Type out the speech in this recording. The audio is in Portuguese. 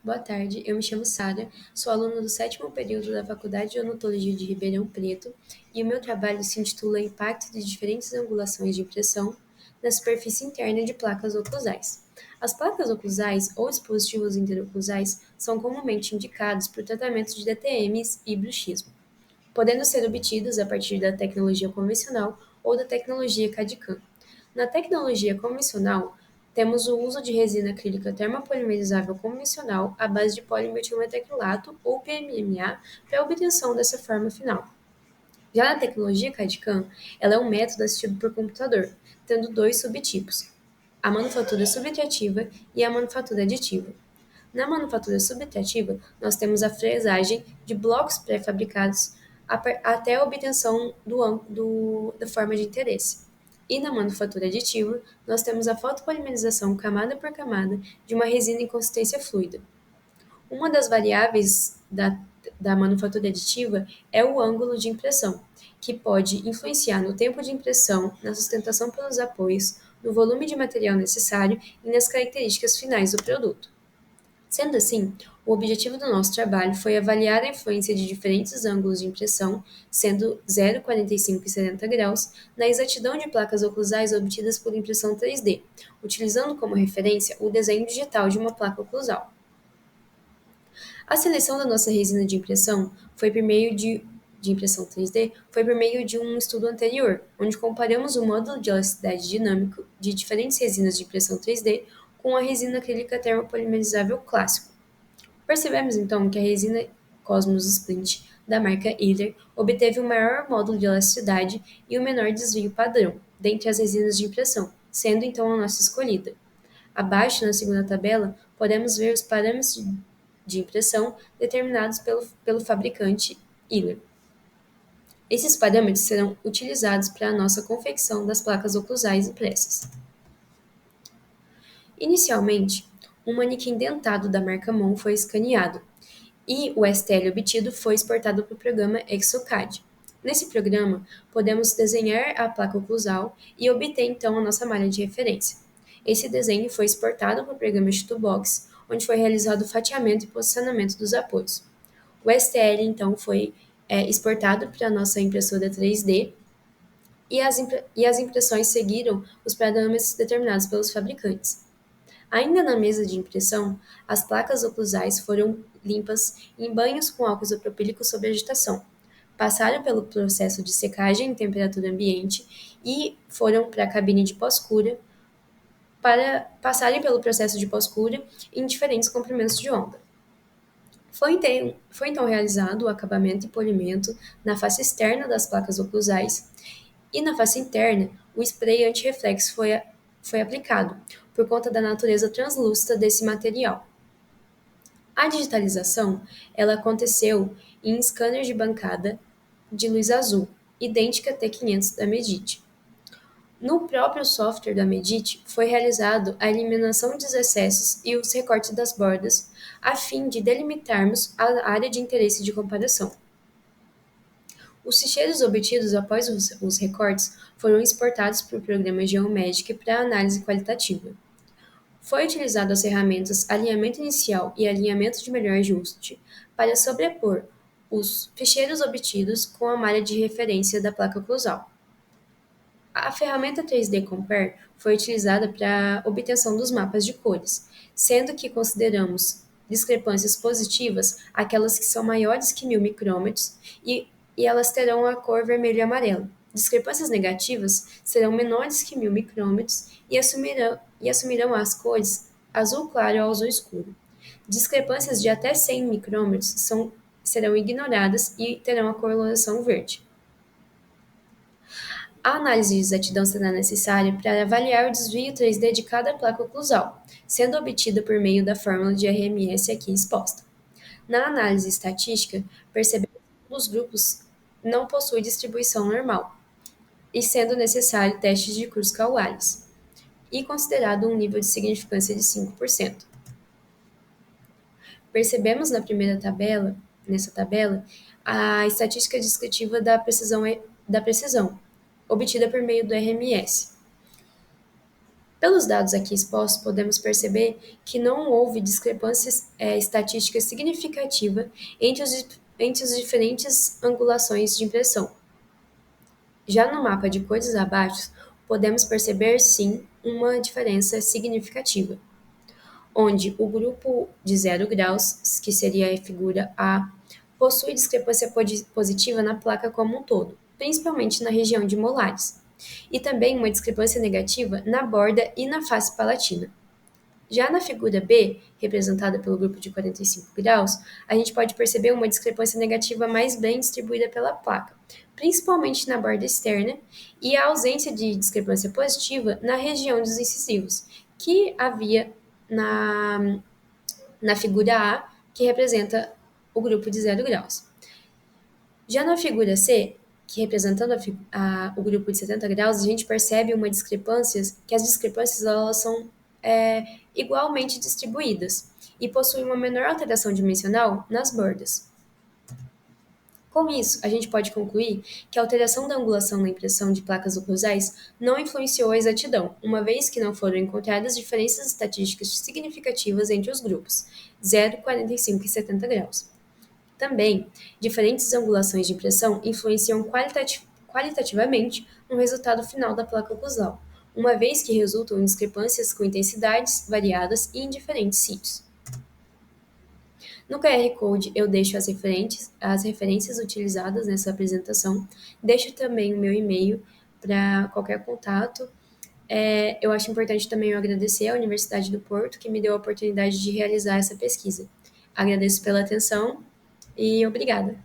Boa tarde, eu me chamo Sara, sou aluna do sétimo período da Faculdade de Odontologia de Ribeirão Preto e o meu trabalho se intitula Impacto de diferentes angulações de impressão na superfície interna de placas oclusais. As placas oclusais ou dispositivos interoclusais são comumente indicados para o tratamento de DTMs e bruxismo, podendo ser obtidos a partir da tecnologia convencional ou da tecnologia CAD/CAM. Na tecnologia convencional, temos o uso de resina acrílica termopolimerizável convencional à base de polimetilmetacrilato ou PMMA para a obtenção dessa forma final. Já na tecnologia CAD/CAM, ela é um método assistido por computador, tendo dois subtipos: a manufatura subtrativa e a manufatura aditiva. Na manufatura subtrativa, nós temos a fresagem de blocos pré-fabricados até a obtenção da forma de interesse. E na manufatura aditiva, nós temos a fotopolimerização camada por camada de uma resina em consistência fluida. Uma das variáveis da manufatura aditiva é o ângulo de impressão, que pode influenciar no tempo de impressão, na sustentação pelos apoios, no volume de material necessário e nas características finais do produto. Sendo assim, o objetivo do nosso trabalho foi avaliar a influência de diferentes ângulos de impressão, sendo 0, 45 e 70 graus, na exatidão de placas oclusais obtidas por impressão 3D, utilizando como referência o desenho digital de uma placa oclusal. A seleção da nossa resina de impressão foi por meio de impressão 3D foi por meio de um estudo anterior, onde comparamos o módulo de elasticidade dinâmico de diferentes resinas de impressão 3D com a resina acrílica termopolimerizável clássico. Percebemos então que a resina Cosmos Splint da marca Yller obteve o maior módulo de elasticidade e o menor desvio padrão dentre as resinas de impressão, sendo então a nossa escolhida. Abaixo, na segunda tabela, podemos ver os parâmetros de impressão determinados pelo fabricante Yller. Esses parâmetros serão utilizados para a nossa confecção das placas oclusais impressas. Inicialmente, um manequim dentado da marca Mon foi escaneado, e o STL obtido foi exportado para o programa Exocad. Nesse programa, podemos desenhar a placa oclusal e obter então a nossa malha de referência. Esse desenho foi exportado para o programa Stubox, onde foi realizado o fatiamento e posicionamento dos apoios. O STL então foi exportado para a nossa impressora 3D e as impressões seguiram os parâmetros determinados pelos fabricantes. Ainda na mesa de impressão, as placas oclusais foram limpas em banhos com álcool isopropílico sob agitação, passaram pelo processo de secagem em temperatura ambiente e foram para a cabine de pós-cura para passarem pelo processo de pós-cura em diferentes comprimentos de onda. Foi então realizado o acabamento e polimento na face externa das placas oclusais e na face interna o spray anti-reflexo foi aplicado, por conta da natureza translúcida desse material. A digitalização ela aconteceu em scanner de bancada de luz azul, idêntica à T500 da Medit. No próprio software da Medit foi realizado a eliminação dos excessos e os recortes das bordas, a fim de delimitarmos a área de interesse de comparação. Os ficheiros obtidos após os recortes foram exportados para o programa Geomagic para análise qualitativa. Foi utilizado as ferramentas alinhamento inicial e alinhamento de melhor ajuste para sobrepor os ficheiros obtidos com a malha de referência da placa oclusal. A ferramenta 3D Compare foi utilizada para a obtenção dos mapas de cores, sendo que consideramos discrepâncias positivas aquelas que são maiores que 1000 micrômetros e elas terão a cor vermelho e amarelo. Discrepâncias negativas serão menores que 1000 micrômetros e assumirão as cores azul claro ou azul escuro. Discrepâncias de até 100 micrômetros serão ignoradas e terão a coloração verde. A análise de exatidão será necessária para avaliar o desvio 3D de cada placa oclusal, sendo obtida por meio da fórmula de RMS aqui exposta. Na análise estatística, percebemos que um dos grupos não possui distribuição normal, e sendo necessário testes de Kruskal-Wallis, e considerado um nível de significância de 5%. Percebemos nessa tabela, a estatística descritiva da precisão obtida por meio do RMS. Pelos dados aqui expostos, podemos perceber que não houve discrepâncias estatísticas significativas entre as diferentes angulações de impressão. Já no mapa de cores abaixo, podemos perceber sim uma diferença significativa, onde o grupo de 0 graus, que seria a figura A, possui discrepância positiva na placa como um todo, principalmente na região de molares, e também uma discrepância negativa na borda e na face palatina. Já na figura B, representada pelo grupo de 45 graus, a gente pode perceber uma discrepância negativa mais bem distribuída pela placa, principalmente na borda externa, e a ausência de discrepância positiva na região dos incisivos, que havia na figura A, que representa o grupo de 0 graus. Já na figura C, que representando o grupo de 70 graus, a gente percebe que as discrepâncias elas são igualmente distribuídas e possuem uma menor alteração dimensional nas bordas. Com isso, a gente pode concluir que a alteração da angulação na impressão de placas oclusais não influenciou a exatidão, uma vez que não foram encontradas diferenças estatísticas significativas entre os grupos 0, 45 e 70 graus. Também, diferentes angulações de impressão influenciam qualitativamente no resultado final da placa oclusal, uma vez que resultam em discrepâncias com intensidades variadas e em diferentes sítios. No QR Code eu deixo as referências utilizadas nessa apresentação, deixo também o meu e-mail para qualquer contato. Eu acho importante também eu agradecer à Universidade do Porto, que me deu a oportunidade de realizar essa pesquisa. Agradeço pela atenção e obrigada.